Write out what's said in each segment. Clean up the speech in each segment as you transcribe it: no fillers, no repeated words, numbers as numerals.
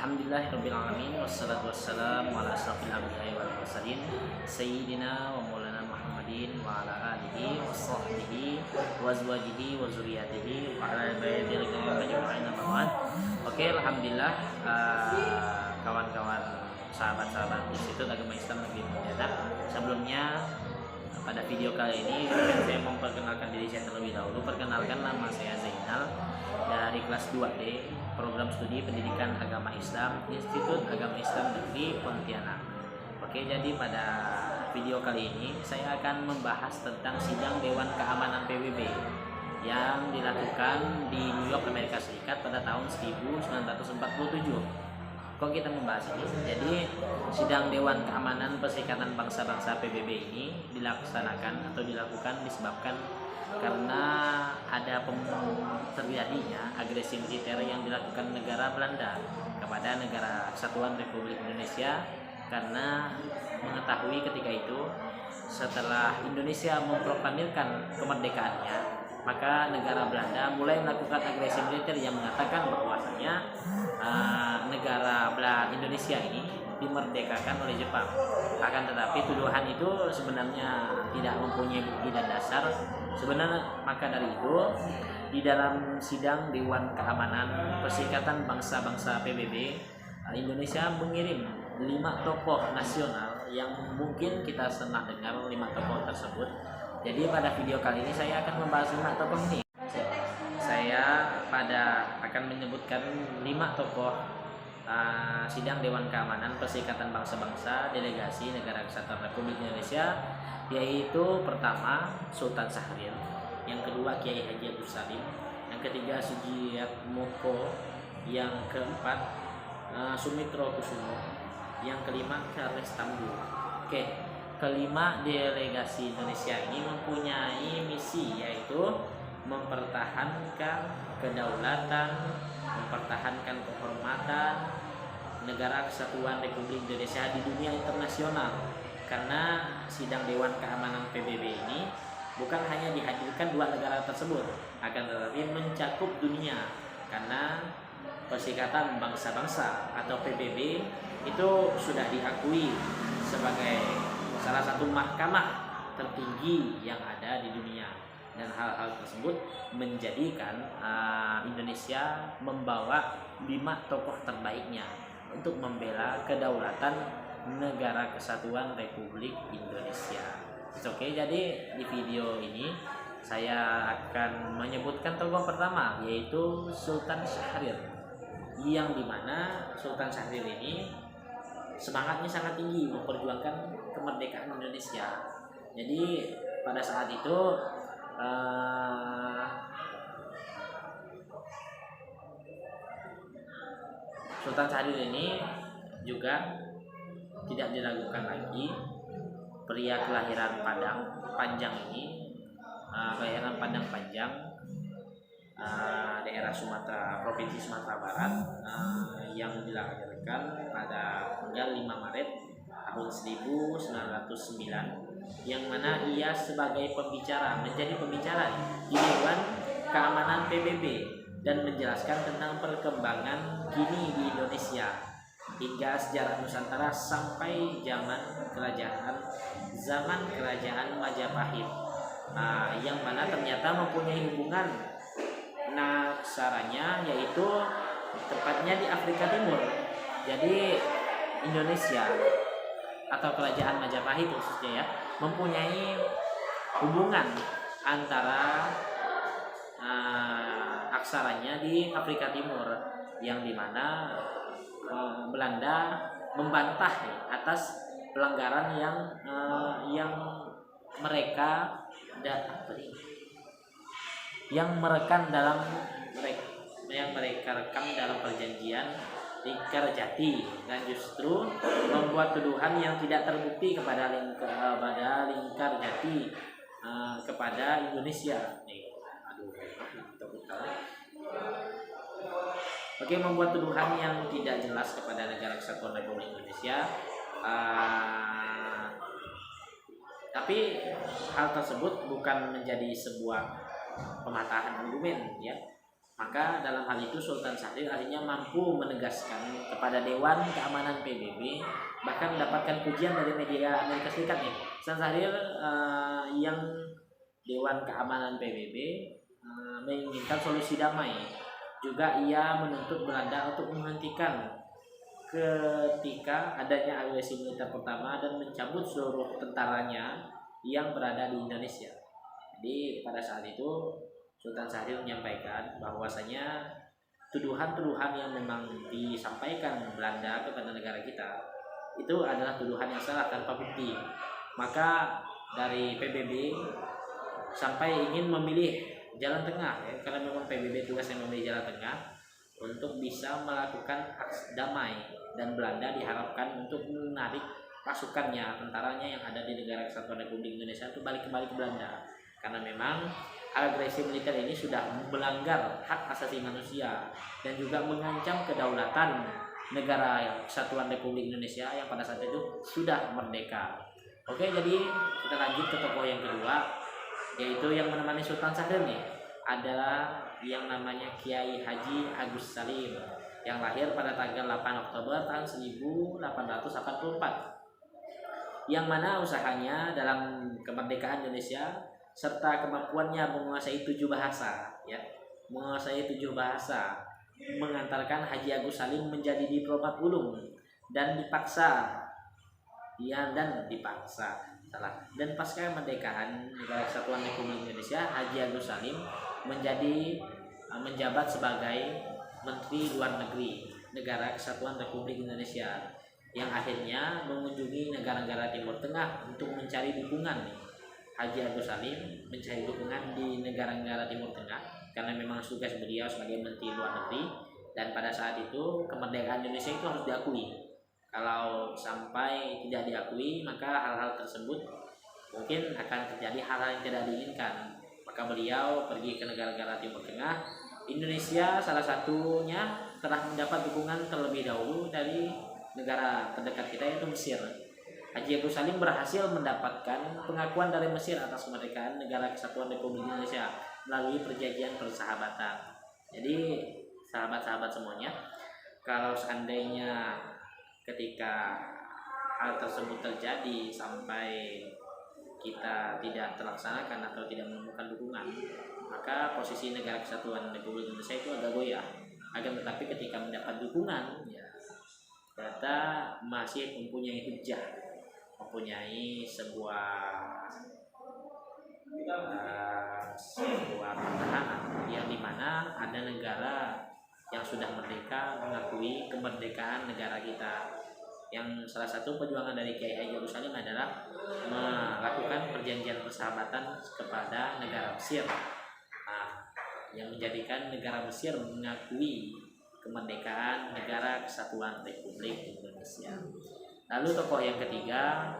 Alhamdulillahirabbil alamin wassalatu wassalamu ala asrofil anbiya'i wal mursalin sayyidina wa maulana Muhammadin wa ala alihi wa sahbihi wa azwajihi wa zurriyyatihi wa ala baitihi ajma'in amma ba'd. Oke, alhamdulillah kawan-kawan sahabat-sahabat Institut Agama Islam Negeri Pontianak. Sebelumnya pada video kali ini saya memperkenalkan diri saya terlebih dahulu. Perkenalkan, nama saya Zainal dari kelas 2D Program Studi Pendidikan Agama Islam Institut Agama Islam Negeri Pontianak. Oke, jadi pada video kali ini saya akan membahas tentang sidang Dewan Keamanan PBB yang dilakukan di New York, Amerika Serikat pada tahun 1947. Kok kita membahas ini? Jadi sidang Dewan Keamanan Perserikatan Bangsa-Bangsa PBB ini dilaksanakan atau dilakukan disebabkan karena ada terjadinya agresi militer yang dilakukan negara Belanda kepada negara Kesatuan Republik Indonesia, karena mengetahui ketika itu setelah Indonesia memproklamirkan kemerdekaannya, maka negara Belanda mulai melakukan agresi militer yang mengatakan bahwasanya negara Indonesia ini dimerdekakan oleh Jepang. Akan tetapi tuduhan itu sebenarnya tidak mempunyai bukti dan dasar. Sebenarnya maka dari itu di dalam sidang Dewan Keamanan Perserikatan Bangsa-Bangsa PBB, Indonesia mengirim 5 tokoh nasional yang mungkin kita pernah dengar 5 tokoh tersebut. Jadi pada video kali ini saya akan membahas 5 tokoh ini. Saya akan menyebutkan 5 tokoh sidang Dewan Keamanan Perserikatan Bangsa-Bangsa Delegasi Negara Kesatuan Republik Indonesia, yaitu pertama Sultan Syahrir, yang kedua Kiai Haji Abdul Salim, yang ketiga Sujiatmoko, yang keempat Sumitro Kusumo, yang kelima Charles Tambu. Oke, kelima delegasi Indonesia ini mempunyai misi, yaitu mempertahankan kedaulatan, mempertahankan kehormatan negara Kesatuan Republik Indonesia di dunia internasional. Karena sidang Dewan Keamanan PBB ini bukan hanya dihadirkan 2 negara tersebut, akan tetapi mencakup dunia, karena Perserikatan Bangsa-Bangsa atau PBB itu sudah diakui sebagai salah satu mahkamah tertinggi yang ada di dunia. Dan hal-hal tersebut menjadikan Indonesia membawa 5 tokoh terbaiknya untuk membela kedaulatan negara Kesatuan Republik Indonesia. Oke, jadi di video ini saya akan menyebutkan tokoh pertama, yaitu Sultan Syahrir, yang dimana Sultan Syahrir ini semangatnya sangat tinggi memperjuangkan kemerdekaan Indonesia. Jadi pada saat itu Sultan Syahrir ini juga tidak diragukan lagi, pria kelahiran Padang Panjang ini, kelahiran Padang Panjang, daerah Sumatera, provinsi Sumatera Barat, yang dilahirkan pada tanggal 5 Maret tahun 1909, yang mana ia sebagai menjadi pembicara di Dewan Keamanan PBB dan menjelaskan tentang perkembangan kini di Indonesia hingga sejarah Nusantara sampai zaman kerajaan Majapahit, yang mana ternyata mempunyai hubungan naksaranya, yaitu tepatnya di Afrika Timur. Jadi Indonesia atau kerajaan Majapahit khususnya ya, mempunyai hubungan antara aksaranya di Afrika Timur, yang dimana Belanda membantah atas pelanggaran yang mereka rekam dalam perjanjian Lingkar Jati, dan justru membuat tuduhan yang tidak terbukti kepada Lingkar Jati kepada Indonesia. Oke, membuat tuduhan yang tidak jelas kepada negara Kesatuan Republik Indonesia. Tapi hal tersebut bukan menjadi sebuah pematahan argumen, ya. Maka dalam hal itu Sultan Syahrir akhirnya mampu menegaskan kepada Dewan Keamanan PBB, bahkan mendapatkan pujian dari media Amerika Serikat nih. Sultan Syahrir yang Dewan Keamanan PBB menginginkan solusi damai. Juga ia menuntut Belanda untuk menghentikan ketika adanya agresi militer pertama dan mencabut seluruh tentaranya yang berada di Indonesia. Jadi pada saat itu Sultan Syahrir menyampaikan bahwasanya tuduhan-tuduhan yang memang disampaikan Belanda kepada negara kita itu adalah tuduhan yang salah tanpa bukti. Maka dari PBB sampai ingin memilih jalan tengah, ya, karena memang PBB tugasnya memilih jalan tengah untuk bisa melakukan aksi damai, dan Belanda diharapkan untuk menarik pasukannya, tentaranya yang ada di negara Kesatuan Republik Indonesia itu balik kembali ke Belanda, karena memang agresi militer ini sudah melanggar hak asasi manusia dan juga mengancam kedaulatan negara Kesatuan Republik Indonesia yang pada saat itu sudah merdeka. Oke, jadi kita lanjut ke tokoh yang kedua, yaitu yang menemani Sultan Syahrir nih adalah yang namanya Kiai Haji Agus Salim, yang lahir pada tanggal 8 Oktober tahun 1884, yang mana usahanya dalam kemerdekaan Indonesia serta kemampuannya menguasai 7 bahasa, ya, mengantarkan Haji Agus Salim menjadi diplomat ulung dan dipaksa dan pasca kemerdekaan negara Kesatuan Republik Indonesia, Haji Agus Salim menjabat sebagai Menteri Luar Negeri negara Kesatuan Republik Indonesia, yang akhirnya mengunjungi negara-negara Timur Tengah untuk mencari dukungan. Haji Agus Salim mencari dukungan di negara-negara Timur Tengah karena memang tugas beliau sebagai Menteri Luar Negeri, dan pada saat itu kemerdekaan Indonesia itu harus diakui. Kalau sampai tidak diakui, maka hal-hal tersebut mungkin akan terjadi hal-hal yang tidak diinginkan. Maka beliau pergi ke negara-negara Timur Tengah. Indonesia salah satunya telah mendapat dukungan terlebih dahulu dari negara terdekat kita, yaitu Mesir. Haji Agus Salim berhasil mendapatkan pengakuan dari Mesir atas kemerdekaan negara Kesatuan Republik Indonesia melalui perjanjian persahabatan. Jadi sahabat-sahabat semuanya, kalau seandainya ketika hal tersebut terjadi sampai kita tidak terlaksanakan atau tidak menemukan dukungan, maka posisi negara Kesatuan Republik Indonesia itu agak goyah. Akan tetapi ketika mendapat dukungan, ya ternyata masih mempunyai hujah, mempunyai sebuah pertahanan yang dimana ada negara yang sudah merdeka mengakui kemerdekaan negara kita. Yang salah satu perjuangan dari Kiai Haji Agus Salim adalah melakukan perjanjian persahabatan kepada negara Mesir, yang menjadikan negara Mesir mengakui kemerdekaan negara Kesatuan Republik Indonesia. Lalu tokoh yang ketiga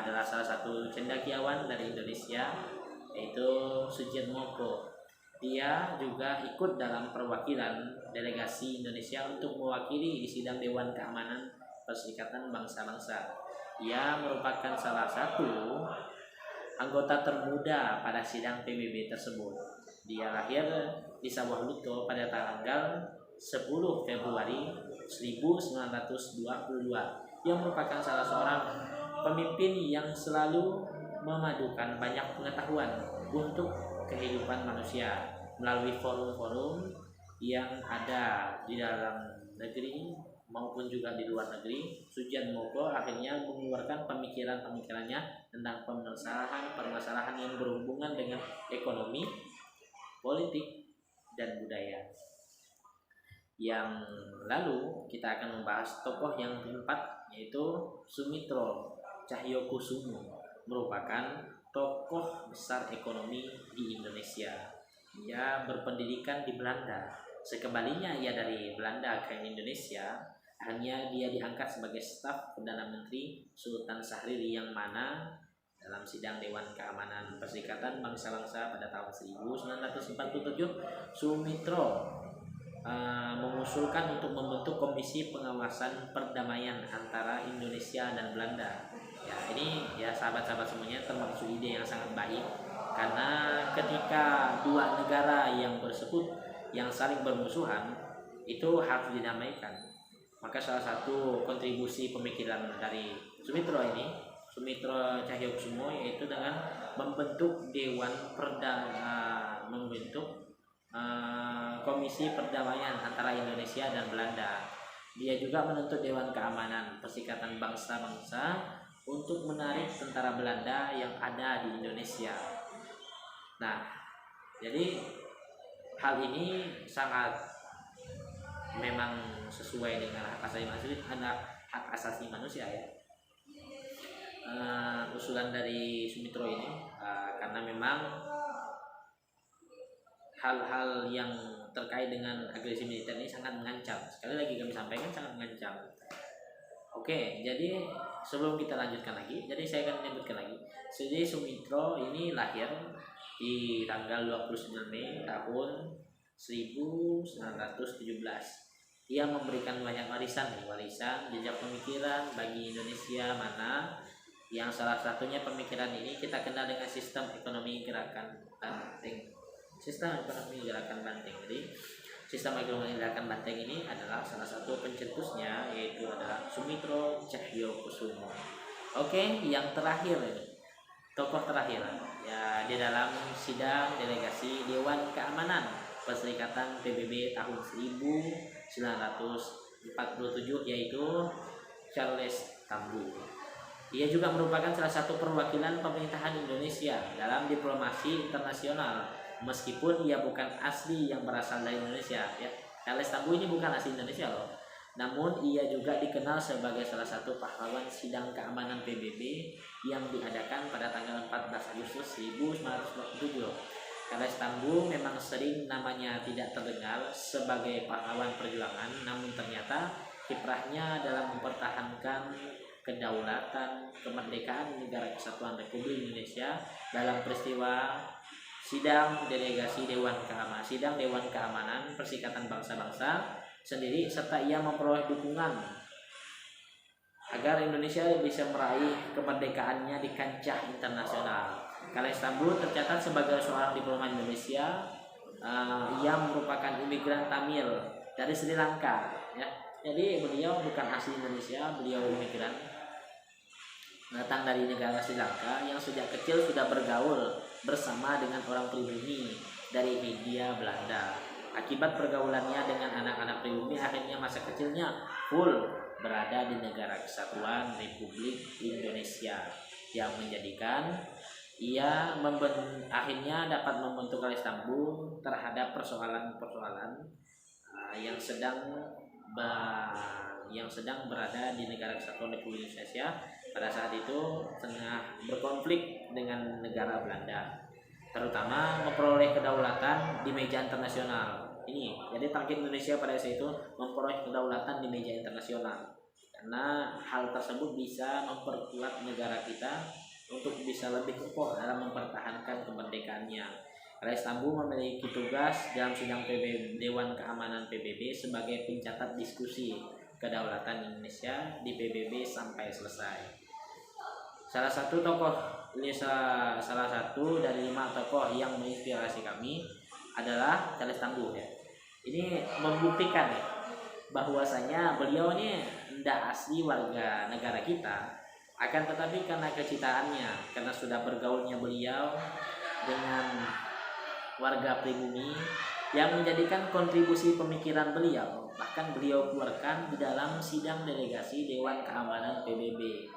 adalah salah satu cendekiawan dari Indonesia, yaitu Soejiatmoko. Dia juga ikut dalam perwakilan delegasi Indonesia untuk mewakili di sidang Dewan Keamanan Perserikatan Bangsa-Bangsa. Ia merupakan salah satu anggota termuda pada sidang PBB tersebut. Dia lahir di Sawah Lunto pada tanggal 10 Februari 1922, yang merupakan salah seorang pemimpin yang selalu memadukan banyak pengetahuan untuk kehidupan manusia melalui forum-forum yang ada di dalam negeri maupun juga di luar negeri. Soejiatmoko akhirnya mengeluarkan pemikiran-pemikirannya tentang permasalahan yang berhubungan dengan ekonomi, politik, dan budaya. Yang lalu kita akan membahas tokoh yang keempat, yaitu Sumitro Cahyokusumo, merupakan tokoh besar ekonomi di Indonesia. Ia berpendidikan di Belanda. Sekembalinya ia dari Belanda ke Indonesia, hanya dia diangkat sebagai staf Perdana Menteri Sultan Syahrir, yang mana dalam sidang Dewan Keamanan Perserikatan Bangsa-Bangsa pada tahun 1947, Sumitro mengusulkan untuk membentuk Komisi Pengawasan Perdamaian antara Indonesia dan Belanda. Ya, ini ya sahabat-sahabat semuanya termasuk ide yang sangat baik, karena ketika dua negara yang bersekutu yang saling bermusuhan itu harus didamaikan. Maka salah satu kontribusi pemikiran dari Sumitro Cahyokusumo yaitu dengan membentuk komisi perdamaian antara Indonesia dan Belanda. Dia juga menuntut Dewan Keamanan Perserikatan Bangsa-Bangsa untuk menarik tentara Belanda yang ada di Indonesia. Nah, jadi hal ini sangat memang sesuai dengan hak asasi manusia ya. Usulan dari Sumitro ini karena memang hal-hal yang terkait dengan agresi militer ini sangat mengancam. Sekali lagi kami sampaikan sangat mengancam. Oke, jadi sebelum kita lanjutkan lagi, jadi saya akan menyebutkan lagi. Jadi Sumitro ini lahir di tanggal 29 Mei tahun 1917. Ia memberikan banyak warisan jejak pemikiran bagi Indonesia, mana yang salah satunya pemikiran ini kita kenal dengan sistem ekonomi gerakan Banteng. Jadi sistem ekonomi gerakan Banteng ini adalah salah satu pencetusnya, yaitu adalah Sumitro Cahyokusumo. Oke, yang terakhir ini, tokoh terakhir ya di dalam sidang delegasi Dewan Keamanan Perserikatan PBB tahun 1947, yaitu Charles Tambu. Ia juga merupakan salah satu perwakilan pemerintahan Indonesia dalam diplomasi internasional, meskipun ia bukan asli yang berasal dari Indonesia ya. Charles Tambu ini bukan asli Indonesia loh. Namun ia juga dikenal sebagai salah satu pahlawan sidang keamanan PBB yang diadakan pada tanggal 14 Agustus 1947. Charles Tambu memang sering namanya tidak terdengar sebagai pahlawan perjuangan, namun ternyata kiprahnya dalam mempertahankan kedaulatan, kemerdekaan negara kesatuan Republik Indonesia dalam peristiwa sidang Dewan Keamanan Perserikatan Bangsa-Bangsa sendiri, serta ia memperoleh dukungan agar Indonesia bisa meraih kemerdekaannya di kancah internasional. Charles Tambu tercatat sebagai seorang diplomat Indonesia. Ia merupakan imigran Tamil dari Sri Lanka ya. Jadi beliau bukan asli Indonesia, beliau imigran datang dari negara Sri Lanka yang sejak kecil sudah bergaul bersama dengan orang pribumi dari Hindia Belanda. Akibat pergaulannya dengan anak-anak pribumi, akhirnya masa kecilnya full berada di negara kesatuan Republik Indonesia, yang menjadikan ia akhirnya dapat membentuk Charles Tambu terhadap persoalan-persoalan yang sedang berada di negara kesatuan Republik Indonesia pada saat itu tengah berkonflik dengan negara Belanda, terutama memperoleh kedaulatan di meja internasional. Ini jadi target Indonesia pada saat itu memperoleh kedaulatan di meja internasional, karena hal tersebut bisa memperkuat negara kita untuk bisa lebih kokoh dalam mempertahankan kemerdekaannya. Charles Tambu memiliki tugas dalam sidang Dewan Keamanan PBB sebagai pencatat diskusi kedaulatan Indonesia di PBB sampai selesai. Salah satu dari 5 tokoh yang menginspirasi kami adalah Charles Tambu ya. Ini membuktikan ya bahwasanya beliau ini tidak asli warga negara kita, akan tetapi karena kecintaannya, karena sudah bergaulnya beliau dengan warga pribumi yang menjadikan kontribusi pemikiran beliau, bahkan beliau keluarkan di dalam sidang delegasi Dewan Keamanan PBB.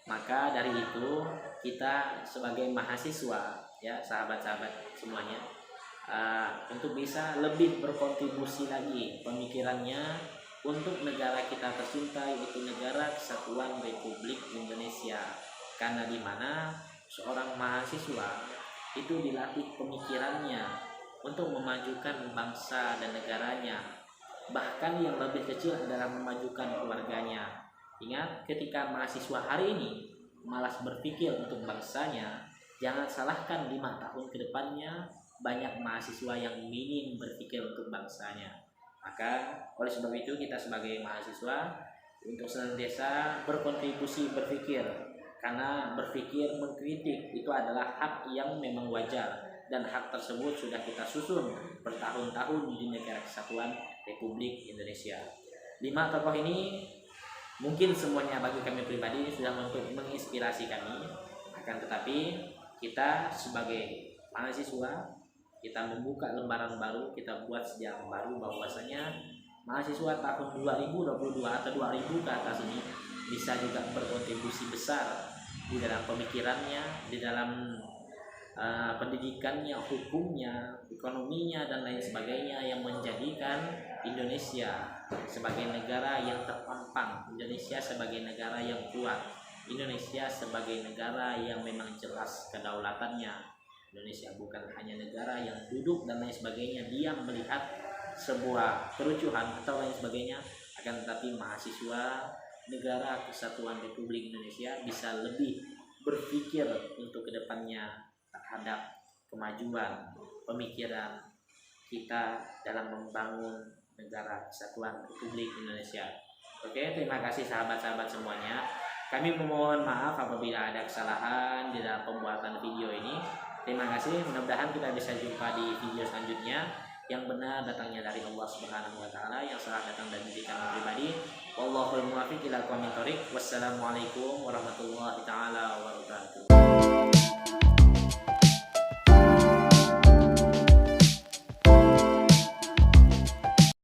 Maka dari itu kita sebagai mahasiswa ya, sahabat-sahabat semuanya, untuk bisa lebih berkontribusi lagi pemikirannya untuk negara kita tercinta, yaitu negara kesatuan Republik Indonesia. Karena di mana seorang mahasiswa itu dilatih pemikirannya untuk memajukan bangsa dan negaranya, bahkan yang lebih kecil adalah memajukan keluarganya. Ingat, ketika mahasiswa hari ini malas berpikir untuk bangsanya, jangan salahkan 5 tahun ke depannya banyak mahasiswa yang minim berpikir untuk bangsanya. Maka oleh sebab itu kita sebagai mahasiswa untuk senantiasa berkontribusi berpikir, karena berpikir mengkritik itu adalah hak yang memang wajar dan hak tersebut sudah kita susun bertahun-tahun di Negara Kesatuan Republik Indonesia. 5 tokoh ini mungkin semuanya bagi kami pribadi sudah menginspirasi kami, akan tetapi kita sebagai mahasiswa, kita membuka lembaran baru, kita buat sejarah baru bahwasanya mahasiswa tahun 2022 atau 2000 ke atas ini bisa juga berkontribusi besar di dalam pemikirannya, di dalam pendidikannya, hukumnya, ekonominya, dan lain sebagainya, yang menjadikan Indonesia sebagai negara yang terpampang, Indonesia sebagai negara yang kuat, Indonesia sebagai negara yang memang jelas kedaulatannya. Indonesia bukan hanya negara yang duduk dan lain sebagainya, diam melihat sebuah kerucuhan atau lain sebagainya, akan tetapi mahasiswa Negara Kesatuan Republik Indonesia bisa lebih berpikir untuk kedepannya terhadap kemajuan pemikiran kita dalam membangun Negara Kesatuan Republik Indonesia. Oke, terima kasih sahabat-sahabat semuanya. Kami memohon maaf apabila ada kesalahan di dalam pembuatan video ini. Terima kasih, mudah-mudahan kita bisa jumpa di video selanjutnya. Yang benar datangnya dari Allah Subhanahu wa taala, yang salah datang dari diri kami pribadi. Wallahul muwaffiq ila aqwamit thoriq. Wassalamualaikum warahmatullahi taala wabarakatuh.